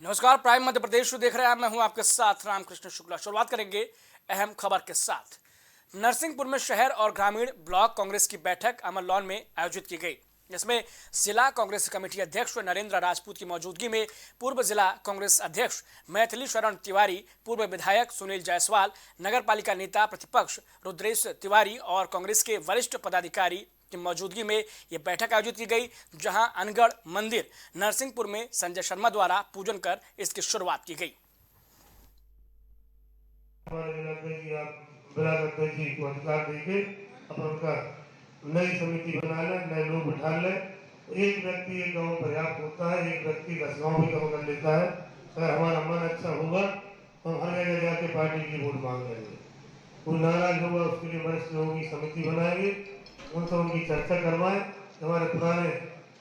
नमस्कार, प्राइम मध्य प्रदेश देख रहे हैं। मैं हूं आपके साथ रामकृष्ण शुक्ला। शुरुआत करेंगे अहम खबर के साथ। नरसिंहपुर में शहर और ग्रामीण ब्लॉक कांग्रेस की बैठक अमर लॉन में आयोजित की गई। इसमें जिला कांग्रेस कमेटी अध्यक्ष नरेंद्र राजपूत की मौजूदगी में पूर्व जिला कांग्रेस अध्यक्ष मैथिली शरण तिवारी, पूर्व विधायक सुनील जायसवाल, नगर पालिका नेता प्रतिपक्ष रुद्रेश तिवारी और कांग्रेस के वरिष्ठ पदाधिकारी की मौजूदगी में ये बैठक आयोजित की गई, जहां अनगढ़ मंदिर नरसिंहपुर में संजय शर्मा द्वारा पूजन कर इसकी शुरुआत की गई। नई समिति बना ले, नए लोग उठा ले। एक व्यक्ति एक गांव पर्याप्त होता है, एक व्यक्ति 10 गांव भी कम कर लेता है। अगर हमारा मन अच्छा होगा तो हम हर जगह जाके पार्टी की वोट मांग लेंगे। कोई नाराज होगा उसके लिए वरिष्ठ लोगों की समिति बनाएंगे, उनसे उनकी चर्चा करवाएं। हमारे पुराने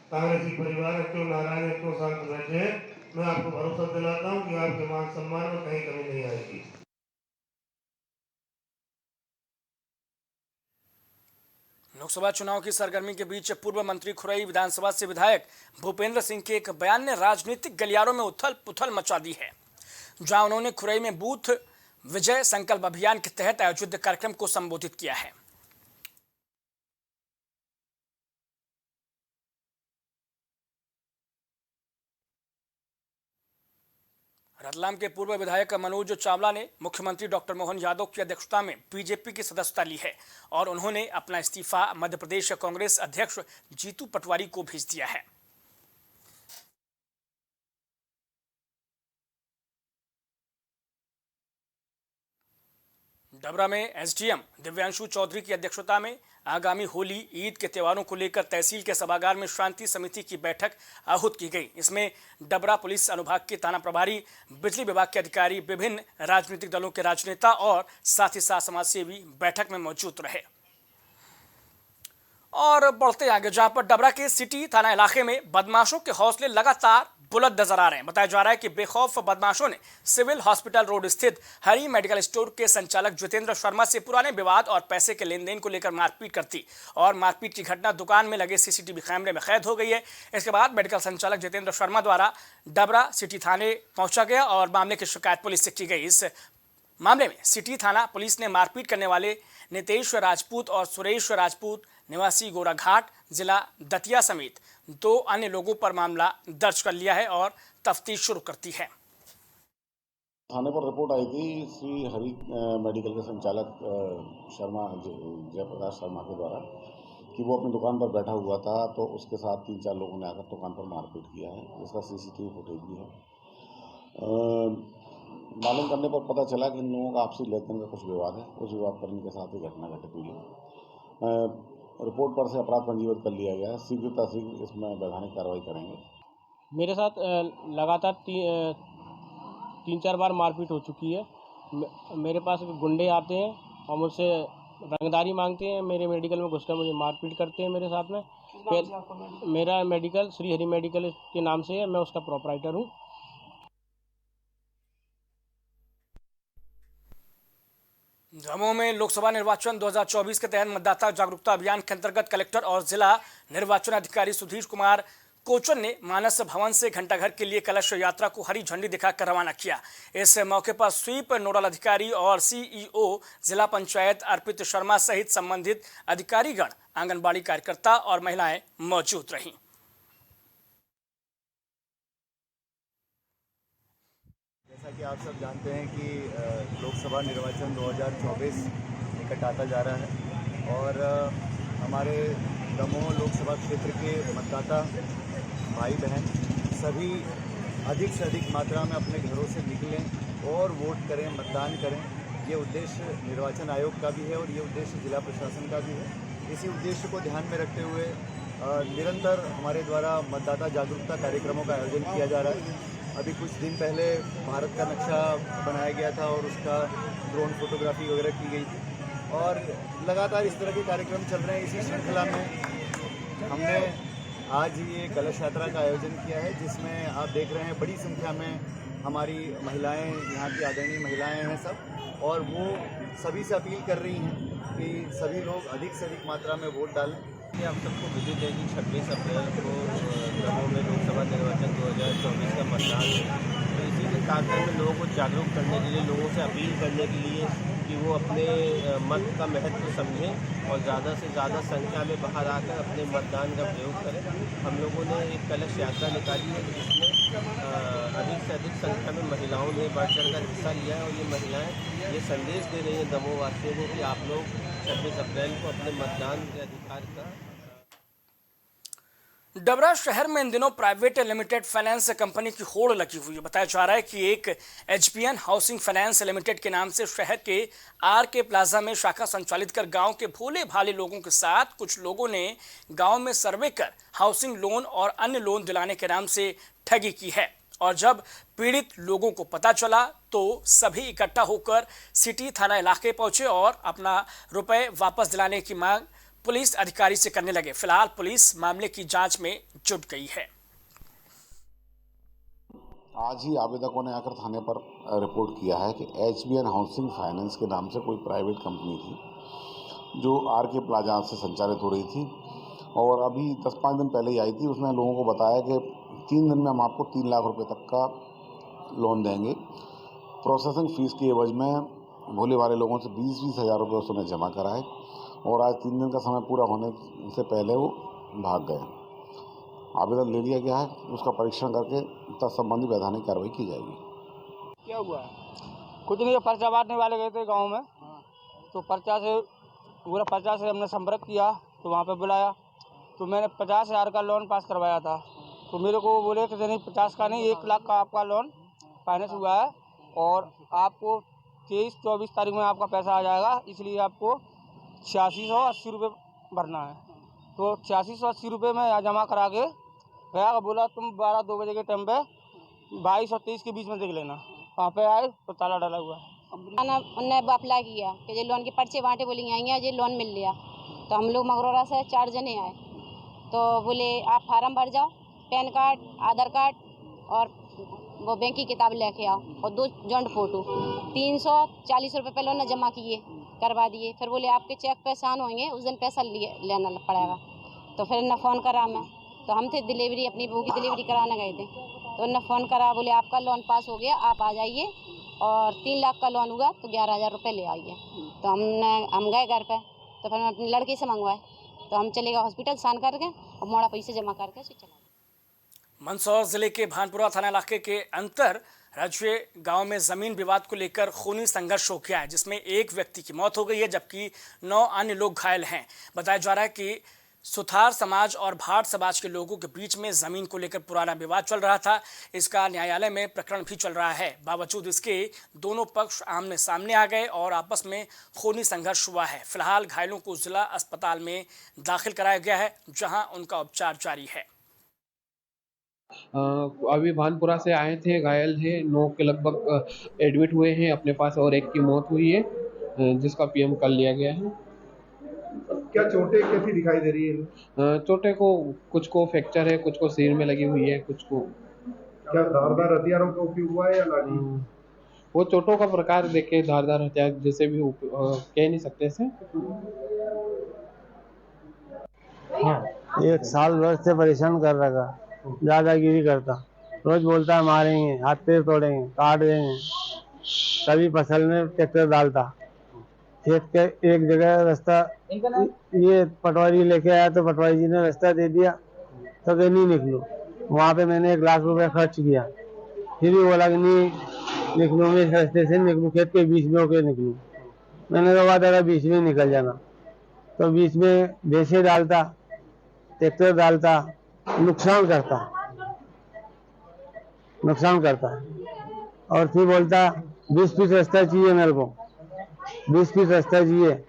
कांग्रेसी परिवार क्यों नाराज है, क्यों शांत बैठे हैं। मैं आपको भरोसा दिलाता हूँ कि आपके मान सम्मान में कहीं कमी नहीं आएगी। लोकसभा चुनाव की सरगर्मी के बीच पूर्व मंत्री खुरई विधानसभा से विधायक भूपेंद्र सिंह के एक बयान ने राजनीतिक गलियारों में उथल पुथल मचा दी है, जहां उन्होंने खुरई में बूथ विजय संकल्प अभियान के तहत आयोजित कार्यक्रम को संबोधित किया है। रतलाम के पूर्व विधायक मनोज चावला ने मुख्यमंत्री डॉक्टर मोहन यादव की अध्यक्षता में बीजेपी की सदस्यता ली है और उन्होंने अपना इस्तीफा मध्य प्रदेश कांग्रेस अध्यक्ष जीतू पटवारी को भेज दिया है। डबरा में एसडीएम दिव्यांशु चौधरी की अध्यक्षता में आगामी होली ईद के त्योहारों को लेकर तहसील के सभागार में शांति समिति की बैठक आहूत की गई। इसमें डबरा पुलिस अनुभाग के थाना प्रभारी, बिजली विभाग के अधिकारी, विभिन्न राजनीतिक दलों के राजनेता और साथ ही साथ समाजसेवी बैठक में मौजूद रहे। और बढ़ते आगे, जहां पर डबरा के सिटी थाना इलाके में बदमाशों के हौसले लगातार बुलंद नजर आ रहे हैं। बताया जा रहा है कि बेखौफ बदमाशों ने सिविल हॉस्पिटल रोड स्थित हरी मेडिकल स्टोर के संचालक जितेंद्र शर्मा से पुराने विवाद और पैसे के लेन देन को लेकर मारपीट कर दी और मारपीट की घटना दुकान में लगे सीसीटीवी कैमरे में कैद हो गई है। इसके बाद मेडिकल संचालक जितेंद्र शर्मा द्वारा डबरा सिटी थाने पहुंचा गया और मामले की शिकायत पुलिस से की गई। इस मामले में सिटी थाना पुलिस ने मारपीट करने वाले नितेश राजपूत और सुरेश राजपूत निवासी गोराघाट जिला दतिया समेत 2 अन्य लोगों पर मामला दर्ज कर लिया है और तफ्तीश शुरू करती है। थाने पर रिपोर्ट आई थी श्री हरि मेडिकल के संचालक शर्मा, जयप्रकाश शर्मा के द्वारा कि वो अपनी दुकान पर बैठा हुआ था, तो उसके साथ 3-4 लोगों ने आकर दुकान पर मारपीट किया है, जिसका सीसीटीवी फुटेज भी है। मालूम करने पर पता चला कि इन लोगों का आपसी लेन देन का कुछ विवाद है। उस विवाद करने के साथ ही घटना घटित हुई है। रिपोर्ट पर से अपराध पंजीबद्ध कर लिया गया है। शीघ्र इसमें वैधानिक कार्रवाई करेंगे। मेरे साथ लगातार 3-4 बार मारपीट हो चुकी है। मेरे पास गुंडे आते हैं और मुझसे रंगदारी मांगते हैं। मेरे मेडिकल में घुसकर मुझे मारपीट करते हैं। मेरे साथ में मेरा मेडिकल श्री हरि मेडिकल के नाम से है, मैं उसका प्रोपराइटर हूँ। दमोह में लोकसभा निर्वाचन 2024 के तहत मतदाता जागरूकता अभियान के अंतर्गत कलेक्टर और जिला निर्वाचन अधिकारी सुधीर कुमार कोचन ने मानस भवन से घंटाघर के लिए कलश यात्रा को हरी झंडी दिखाकर रवाना किया। इस मौके पर स्वीप नोडल अधिकारी और सीईओ जिला पंचायत अर्पित शर्मा सहित संबंधित अधिकारीगण, आंगनबाड़ी कार्यकर्ता और महिलाएं मौजूद रहीं। जैसा कि आप सब जानते हैं कि लोकसभा निर्वाचन 2024 निकट आता जा रहा है और हमारे दमोह लोकसभा क्षेत्र के मतदाता भाई बहन सभी अधिक से अधिक मात्रा में अपने घरों से निकलें और वोट करें, मतदान करें। ये उद्देश्य निर्वाचन आयोग का भी है और ये उद्देश्य जिला प्रशासन का भी है। इसी उद्देश्य को ध्यान में रखते हुए निरंतर हमारे द्वारा मतदाता जागरूकता कार्यक्रमों का आयोजन किया जा रहा है। अभी कुछ दिन पहले भारत का नक्शा बनाया गया था और उसका ड्रोन फोटोग्राफी वगैरह की गई थी और लगातार इस तरह के कार्यक्रम चल रहे हैं। इसी श्रृंखला में हमने आज ये कलश यात्रा का आयोजन किया है, जिसमें आप देख रहे हैं बड़ी संख्या में हमारी महिलाएं, यहाँ की आदरणीय महिलाएं हैं सब, और वो सभी से अपील कर रही हैं कि सभी लोग अधिक से अधिक मात्रा में वोट डालें। आप सबको विदित है कि 26 अप्रैल को दमोह में लोकसभा निर्वाचन 2024 का मतदान आकर में लोगों को जागरूक करने के लिए, लोगों से अपील करने के लिए कि वो अपने मत का महत्व समझें और ज़्यादा से ज़्यादा संख्या में बाहर आकर अपने मतदान का प्रयोग करें। हम लोगों ने एक कलश यात्रा निकाली है जिसमें अधिक से अधिक संख्या में महिलाओं ने बढ़ चढ़ कर हिस्सा लिया है और ये महिलाएं ये संदेश दे रही हैं दमोह वासियों को कि आप लोग 26 अप्रैल को अपने मतदान के अधिकार का। डबरा शहर में इन दिनों प्राइवेट लिमिटेड फाइनेंस कंपनी की होड़ लगी हुई है। बताया जा रहा है कि एक एचबीएन हाउसिंग फाइनेंस लिमिटेड के नाम से शहर के आरके प्लाजा में शाखा संचालित कर गांव के भोले भाले लोगों के साथ कुछ लोगों ने गांव में सर्वे कर हाउसिंग लोन और अन्य लोन दिलाने के नाम से ठगी की है। और जब पीड़ित लोगों को पता चला तो सभी इकट्ठा होकर सिटी थाना इलाके पहुंचे और अपना रुपए वापस दिलाने की मांग पुलिस अधिकारी से करने लगे। फिलहाल पुलिस मामले की जांच में जुट गई है। आज ही आवेदकों ने आकर थाने पर रिपोर्ट किया है कि एचबीएन हाउसिंग फाइनेंस के नाम से कोई प्राइवेट कंपनी थी जो आरके प्लाजा से संचालित हो रही थी और अभी 10-5 दिन पहले ही आई थी। उसने लोगों को बताया कि 3 दिन में हम आपको 3 लाख रुपए तक का लोन देंगे। प्रोसेसिंग फीस की एवज में भोले वाले लोगों से 20-20 हज़ार रुपये उसने जमा कराए और आज 3 दिन का समय पूरा होने से पहले वो भाग गए। आवेदन ले लिया गया है, उसका परीक्षण करके तत्संबंधी वैधानिक कार्रवाई की जाएगी। क्या हुआ है? कुछ नहीं, पर्चा बांटने वाले गए थे गांव में, तो पर्चा से हमने संपर्क किया तो वहाँ पे बुलाया तो मैंने 50,000 का लोन पास करवाया था। तो मेरे को बोले कि नहीं 50 का नहीं 1 लाख का आपका लोन फाइनेंस हुआ है और आपको 23-24 तारीख में आपका पैसा आ जाएगा, इसलिए आपको 8680 रुपये भरना है। तो 8680 रुपये में जमा करा के गया, बोला तुम 12-2 बजे के टाइम पे 22 और 23 के बीच में देख लेना। वहाँ पे आए तो ताला डाला हुआ है। उन्होंने अप्लाई किया कि ये लोन के पर्चे बांटे, बोली आई हैं ये लोन मिल लिया। तो हम लोग मगरौरा से 4 जने आए तो बोले आप फार्म भर जाओ, पैन कार्ड, आधार कार्ड और वो बैंक की किताब लेके आओ और 2 जॉइंट फोटो। 340 रुपये पहले उन्होंने जमा किए, करवा दिए। फिर बोले आपके चेक पे साइन होंगे, उस दिन पैसा लेना पड़ेगा। तो फिर उन्होंने फ़ोन करा, मैं तो हम थे डिलीवरी, अपनी बहू की डिलीवरी कराने गए थे। तो उन्होंने फ़ोन करा, बोले आपका लोन पास हो गया, आप आ जाइए और 3 लाख का लोन हुआ तो 11,000 रुपये ले आइए। तो हम गए घर पे, तो फिर मैं अपनी लड़की से मंगवाए तो हम चले गए हॉस्पिटल साइन करके और मोड़ा पैसे जमा करके चला। मंदसौर जिले के भानपुरा थाना इलाके के अंतर राज्य गांव में जमीन विवाद को लेकर खूनी संघर्ष हो गया है, जिसमें एक व्यक्ति की मौत हो गई है जबकि 9 अन्य लोग घायल हैं। बताया जा रहा है कि सुथार समाज और भाट समाज के लोगों के बीच में जमीन को लेकर पुराना विवाद चल रहा था। इसका न्यायालय में प्रकरण भी चल रहा है। बावजूद इसके दोनों पक्ष आमने सामने आ गए और आपस में खूनी संघर्ष हुआ है। फिलहाल घायलों को जिला अस्पताल में दाखिल कराया गया है, जहां उनका उपचार जारी है। अभी भानपुरा से आए थे, घायल हैं, 9 के लगभग एडमिट हुए हैं अपने पास और एक की मौत हुई है जिसका पीएम कर लिया गया है। क्या चोटें कैसी दिखाई दे रही है? चोटें को कुछ को फ्रैक्चर है, कुछ को सिर में लगी हुई है, कुछ को। क्या धारदार हथियारों का उपयोग हुआ है या लाठी? वो चोटों का प्रकार देखे धारदार हथियार जैसे भी कह नहीं सकते इसे। हाँ, 1 साल भर से परेशान कर रखा, दादागिरी करता, रोज बोलता है मारेंगे, हाथ पैर तोड़ेंगे, काट देंगे। कभी फसल में ट्रैक्टर डालता, खेत के एक जगह रास्ता ये पटवारी लेके आया तो पटवारी जी ने रास्ता दे दिया तो कि नहीं निकलो। वहाँ पे मैंने 1 लाख रुपए खर्च किया, फिर भी बोला कि नहीं निकलूंगे, इस रास्ते से निकलूँ, खेत के बीच में होके निकलूँ। मैंने कहा दादा बीच में निकल जाना, तो बीच में भैंसे डालता, ट्रैक्टर डालता, नुकसान करता और फिर बोलता 20 फीट रास्ता चाहिए मेरे को, 20 फीट रास्ता चाहिए।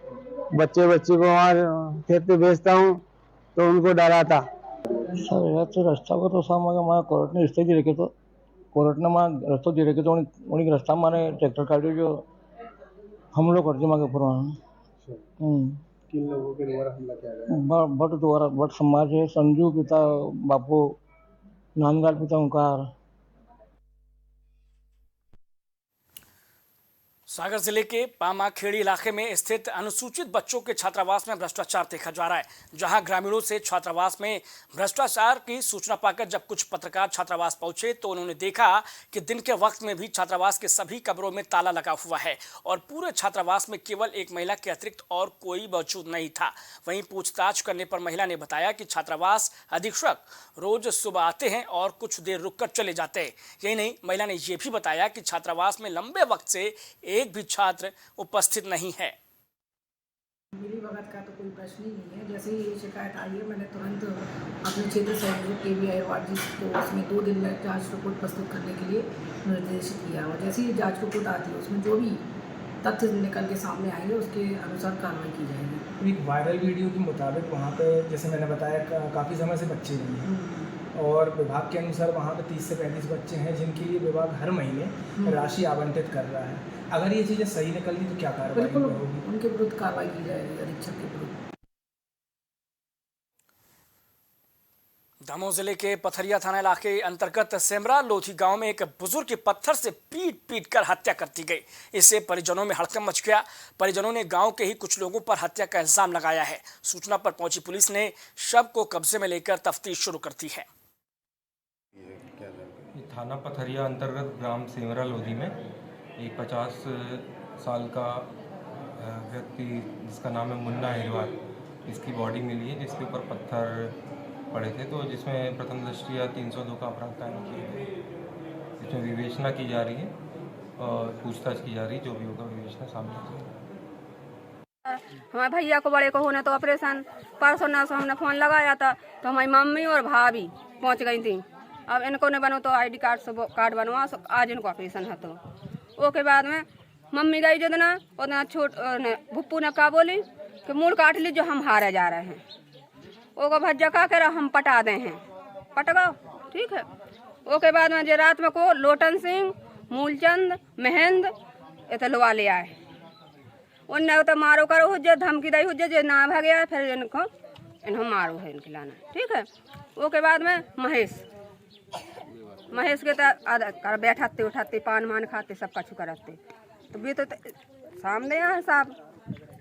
बच्चे को और खेत पे बेचता हूँ तो उनको डराता। सर तो रस्ता को तो सामान कोर्ट ने रिश्ते दे रखे, तो कोर्ट ने रस्तो दे रखे तो उन्हीं रास्ता मारे ट्रैक्टर काटे जो हम लोग करते मांगे पुराना। किन लोगों के द्वारा हमला किया गया? बट समाज है, संजू पिता बापू, नानगाल पिता ओंकार। सागर जिले के पामाखेड़ी इलाके में स्थित अनुसूचित बच्चों के छात्रावास में भ्रष्टाचार देखा जा रहा है, जहां ग्रामीणों से छात्रावास में भ्रष्टाचार की सूचना पाकर जब कुछ पत्रकार छात्रावास पहुंचे तो उन्होंने देखा कि दिन के वक्त में भी छात्रावास के सभी कमरों में ताला लगा हुआ है और पूरे छात्रावास में केवल एक महिला के अतिरिक्त और कोई मौजूद नहीं था। वहीं पूछताछ करने पर महिला ने बताया कि छात्रावास अधीक्षक रोज सुबह आते हैं और कुछ देर रुककर चले जाते हैं। यही नहीं, महिला ने यह भी बताया कि छात्रावास में लंबे वक्त से एक भी छात्र उपस्थित नहीं है। मिली भगत का तो कोई प्रश्न ही नहीं है। जैसे ही ये शिकायत आई है, मैंने तुरंत अपने क्षेत्र सहयोग KVI वार्ड जी को उसमें 2 दिन में जांच रिपोर्ट प्रस्तुत करने के लिए निर्देशित किया और जैसे ही जांच रिपोर्ट आती है उसमें जो भी तथ्य निकल के सामने आएंगे उसके अनुसार कार्रवाई की जाएगी। एक वायरल वीडियो के मुताबिक वहाँ पे जैसे मैंने बताया काफ़ी समय से बच्चे नहीं हैं और विभाग के अनुसार वहाँ पे 30 से 35 बच्चे हैं जिनके लिए विभाग हर महीने राशि आवंटित कर रहा है। अगर ये चीज़ें सही निकलती तो क्या कार्रवाई होगी? उनके विरुद्ध कार्रवाई की जाएगी, अधीक्षक के विरुद्ध। दमोह जिले के पथरिया थाना इलाके अंतर्गत सेमरा लोधी गांव में एक बुजुर्ग की पत्थर से पीट कर हत्या कर दी गई। इससे परिजनों में हड़कंप मच गया। परिजनों ने गांव के ही कुछ लोगों पर हत्या का इल्जाम लगाया है। सूचना पर पहुंची पुलिस ने शव को कब्जे में लेकर तफ्तीश शुरू कर दी है। थाना पथरिया अंतर्गत ग्राम सेमरा लोधी में एक 50 साल का व्यक्ति जिसका नाम है मुन्ना अहिरवार, इसकी बॉडी मिली है जिसके ऊपर पत्थर पड़े थे, तो जिसमें प्रथम दृष्टया 302 का अपराध कायम किया गया। इसमें विवेचना की जा रही है और पूछताछ की जा रही है, जो भी होगा विवेचना सामने आ जाएगी। हमारे भैया को बड़े को होने तो ऑपरेशन परसों ना से हमने फ़ोन लगाया था तो हमारी मम्मी और भाभी पहुंच गई थी। अब इनको ने बनो तो ID कार्ड बनवा, आज इनको ऑपरेशन है। तो ओके बाद में मम्मी गई जितना उतना छोट भुप्पू ने कहा बोली कि मूल काट ली जो हम हारे जा रहे हैं, ओको भज्जा का कर हम पटा दे हैं, पट गो ठीक है। ओके बाद में जे रात में को लोटन सिंह, मूलचंद, महेंद्र इतलवा ले आए, उनने तो मारो करो हो जो धमकी दई हो जो ना भागे फिर इनको मारो है इनके लाना ठीक है। ओके बाद में महेश के तो बैठाते उठाते पान मान खाते सब कछु कराते तो भी तो सामने यहाँ साहब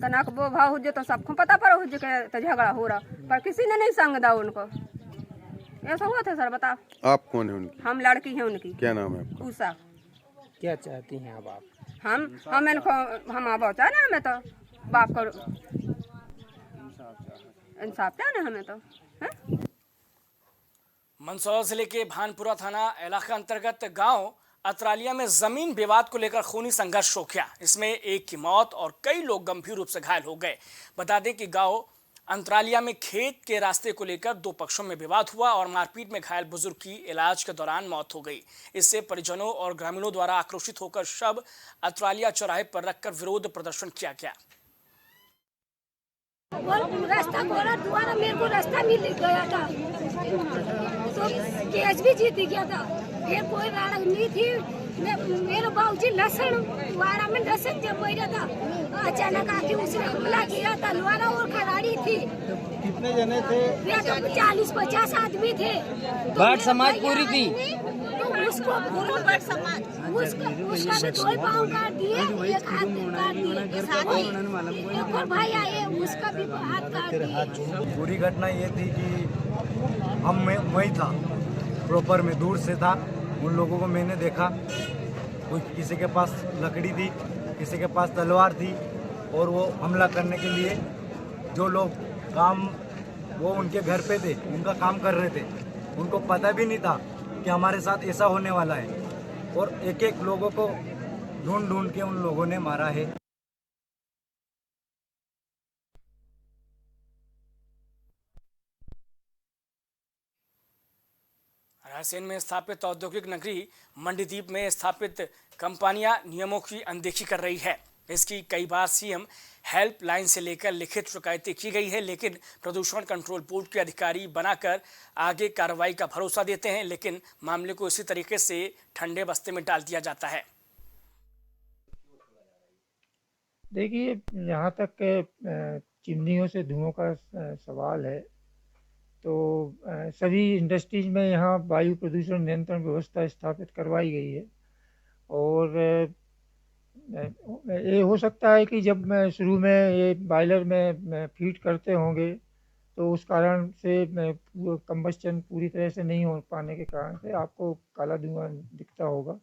तनक वो भाव हो तो सबको पता पर हो तो झगड़ा हो रहा पर किसी ने नहीं संग दा उनको। ऐसा हुआ था सर। बता आप कौन है उनकी? हम लड़की हैं उनकी। क्या नाम है आपका? उषा। क्या चाहती हैं अब आप? हम इनको हम अब चाहे ना हमें तो बाप को इंसाफ चाहे ना हमें तो है? मंदसौर जिले के भानपुरा थाना इलाका अंतर्गत गांव अतरालिया में जमीन विवाद को लेकर खूनी संघर्ष हो गया। इसमें एक की मौत और कई लोग गंभीर रूप से घायल हो गए। बता दें कि गांव अंतरालिया में खेत के रास्ते को लेकर 2 पक्षों में विवाद हुआ और मारपीट में घायल बुजुर्ग की इलाज के दौरान मौत हो गई। इससे परिजनों और ग्रामीणों द्वारा आक्रोशित होकर शव अतरालिया चौराहे पर रखकर विरोध प्रदर्शन किया गया। रास्ता बोला दोबारा मेरे को रास्ता मिल गया था तो केस भी जीत गया था। फिर कोई लड़ाई नहीं थी। मेरे बाबूजी लहसुन वारा में लहसुन जब बोया था अचानक आके उसने हमला किया। तलवार और खराड़ी थी। कितने जने थे? 40-50 आदमी थे। भाट समाज पूरी थी तो उसको पूरा भाट समाज उसका भी 2 पाँव काट दिए, एक हाथ काट दिए। एक और भाई आए उसका भी हाथ काट दिए। पूरी घटना ये थी कि मैं था प्रॉपर में दूर से था। उन लोगों को मैंने देखा, कोई किसी के पास लकड़ी थी, किसी के पास तलवार थी और वो हमला करने के लिए जो लोग काम वो उनके घर पे थे, उनका काम कर रहे थे, उनको पता भी नहीं था कि हमारे साथ ऐसा होने वाला है और एक एक लोगों को ढूंढ के उन लोगों ने मारा है। रायसेन में स्थापित औद्योगिक नगरी मंडीदीप में स्थापित कंपनियां नियमों की अनदेखी कर रही है। इसकी कई बार सीएम हेल्पलाइन से लेकर लिखित शिकायतें की गई है, लेकिन प्रदूषण कंट्रोल बोर्ड के अधिकारी बनाकर आगे कार्रवाई का भरोसा देते हैं, लेकिन मामले को इसी तरीके से ठंडे बस्ते में डाल दिया जाता है। देखिए, यहाँ तक चिमनियों से धुओं का सवाल है तो सभी इंडस्ट्रीज में यहाँ वायु प्रदूषण नियंत्रण व्यवस्था स्थापित करवाई गई है और ये हो सकता है कि जब मैं शुरू में ये बॉयलर में फीड करते होंगे तो उस कारण से कंबस्चन पूरी तरह से नहीं हो पाने के कारण से आपको काला धुआं दिखता होगा,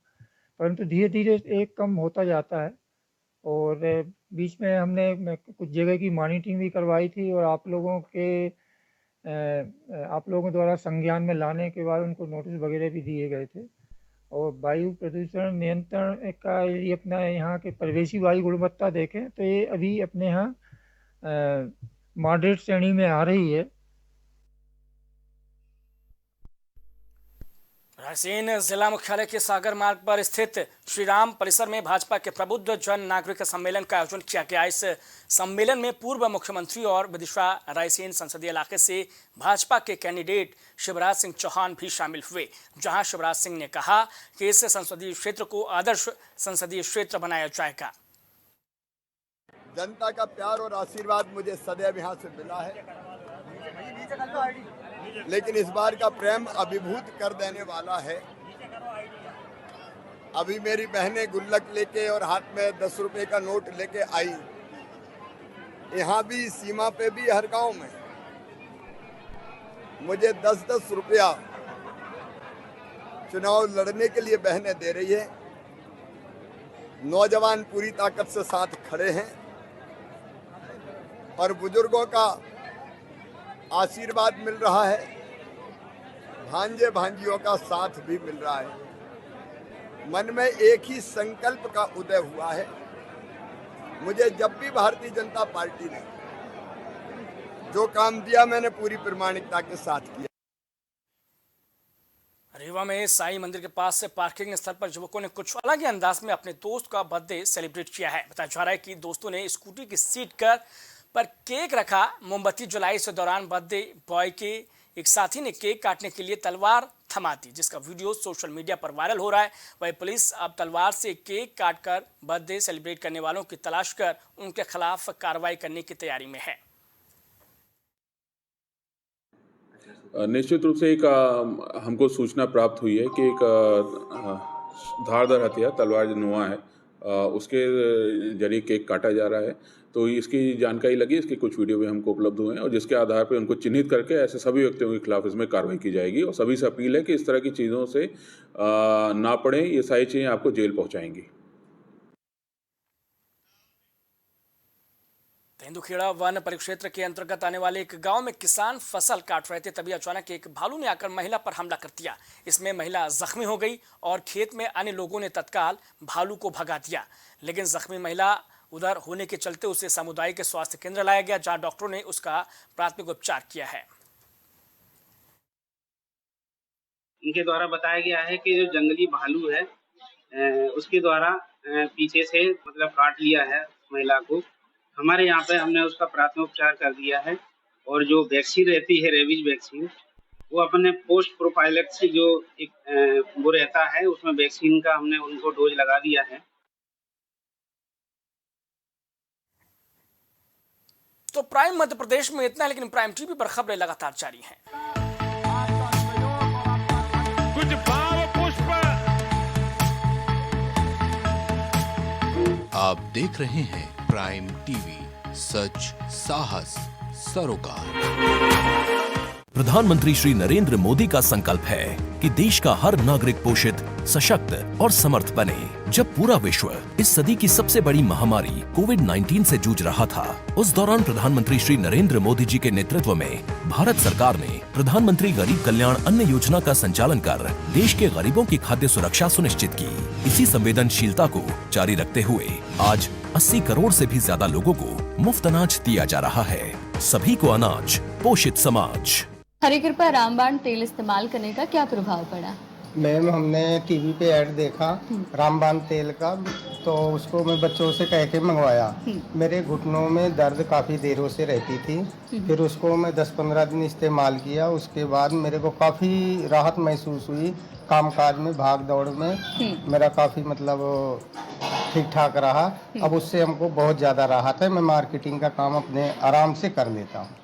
परंतु धीरे धीरे एक कम होता जाता है। और बीच में हमने कुछ जगह की मॉनिटरिंग भी करवाई थी और आप लोगों द्वारा संज्ञान में लाने के बाद उनको नोटिस वगैरह भी दिए गए थे। और वायु प्रदूषण नियंत्रण का यदि अपना यहाँ के परिवेशी वायु गुणवत्ता देखें तो ये अभी अपने यहाँ मॉडरेट श्रेणी में आ रही है। रायसेन जिला मुख्यालय के सागर मार्ग पर स्थित श्रीराम परिसर में भाजपा के प्रबुद्ध जन नागरिक सम्मेलन का आयोजन किया गया। इस सम्मेलन में पूर्व मुख्यमंत्री और विदिशा रायसेन संसदीय इलाके से भाजपा के कैंडिडेट शिवराज सिंह चौहान भी शामिल हुए, जहां शिवराज सिंह ने कहा कि इस संसदीय क्षेत्र को आदर्श संसदीय क्षेत्र बनाया जाएगा। जनता का प्यार और आशीर्वाद मुझे सदैव यहाँ से मिला है, लेकिन इस बार का प्रेम अभिभूत कर देने वाला है। अभी मेरी बहनें गुल्लक लेके और हाथ में 10 रुपए का नोट लेके आई। यहाँ भी सीमा पे भी हर गांव में मुझे 10-10 रुपया चुनाव लड़ने के लिए बहनें दे रही है। नौजवान पूरी ताकत से साथ खड़े हैं और बुजुर्गों का आशीर्वाद मिल रहा है, भांजे भांजियों का साथ भी मिल रहा है। मन में एक ही संकल्प का उदय हुआ है। मुझे जब भी भारतीय जनता पार्टी ने जो काम दिया मैंने पूरी प्रामाणिकता के साथ किया। रीवा में साईं मंदिर के पास से पार्किंग स्थल पर युवकों ने कुछ अलग ही अंदाज में अपने दोस्त का बर्थडे सेलिब्रेट किया है। बताया जा रहा है कि दोस्तों ने स्कूटी की सीट पर केक रखा, मोमबत्ती जलाई। इस दौरान बर्थडे बॉय के एक साथी ने केक काटने के लिए तलवार थमा दी, जिसका वीडियो सोशल मीडिया पर वायरल हो रहा है। वही पुलिस अब तलवार से केक काटकर बर्थडे सेलिब्रेट करने वालों की तलाश कर उनके खिलाफ कार्रवाई करने की तैयारी में है। निश्चित रूप से एक हमको सूचना प्राप्त हुई है कि एक धारदार हथियार तलवार नुमा है, उसके जरिए केक काटा जा रहा है। तो इसकी जानकारी लगी, इसके कुछ वीडियो भी हमको उपलब्ध हुए हैं और जिसके आधार पर उनको चिन्हित करके ऐसे सभी व्यक्तियों के खिलाफ इसमें कार्रवाई की जाएगी। और सभी से अपील है कि इस तरह की चीज़ों से ना पड़ें, ये सारी चीज़ें आपको जेल पहुंचाएंगी। तेंदुखेड़ा वन परिक्षेत्र के अंतर्गत आने वाले एक गांव में किसान फसल काट रहे थे, तभी अचानक एक भालू ने आकर महिला पर हमला कर दिया। इसमें महिला जख्मी हो गई और खेत में अन्य लोगों ने तत्काल भालू को भगा दिया, लेकिन जख्मी महिला उधर होने के चलते उसे सामुदायिक स्वास्थ्य केंद्र लाया गया, जहां डॉक्टरों ने उसका प्राथमिक उपचार किया है। इनके द्वारा बताया गया है कि जो जंगली भालू है उसके द्वारा पीछे से मतलब काट लिया है महिला को। हमारे यहाँ पे हमने उसका प्राथमिक उपचार कर दिया है और जो वैक्सीन रहती है रेबीज वैक्सीन, वो अपने पोस्ट प्रोफाइलेक्स जो एक वो रहता है उसमें वैक्सीन का हमने उनको डोज लगा दिया है। तो प्राइम मध्य प्रदेश में इतना, लेकिन प्राइम टीवी पर खबरें लगातार जारी हैं। कुछ भाव पुष्प आप देख रहे हैं प्राइम टीवी, सच साहस सरोकार। प्रधानमंत्री श्री नरेंद्र मोदी का संकल्प है कि देश का हर नागरिक पोषित, सशक्त और समर्थ बने। जब पूरा विश्व इस सदी की सबसे बड़ी महामारी कोविड-19 से जूझ रहा था, उस दौरान प्रधानमंत्री श्री नरेंद्र मोदी जी के नेतृत्व में भारत सरकार ने प्रधानमंत्री गरीब कल्याण अन्न योजना का संचालन कर देश के गरीबों की खाद्य सुरक्षा सुनिश्चित की। इसी संवेदनशीलता को जारी रखते हुए आज 80 करोड़ से भी ज्यादा लोगों को मुफ्त अनाज दिया जा रहा है। सभी को अनाज, पोषित समाज। हरी कृपा रामबाण तेल इस्तेमाल करने का क्या प्रभाव पड़ा? मैम, हमने टीवी पे ऐड देखा रामबाण तेल का, तो उसको मैं बच्चों से कह के मंगवाया। मेरे घुटनों में दर्द काफ़ी देरों से रहती थी, फिर उसको मैं 10-15 दिन इस्तेमाल किया। उसके बाद मेरे को काफ़ी राहत महसूस हुई। कामकाज में, भाग दौड़ में मेरा काफ़ी मतलब ठीक ठाक रहा। अब उससे हमको बहुत ज़्यादा राहत है। मैं मार्केटिंग का काम अपने आराम से कर लेता हूँ।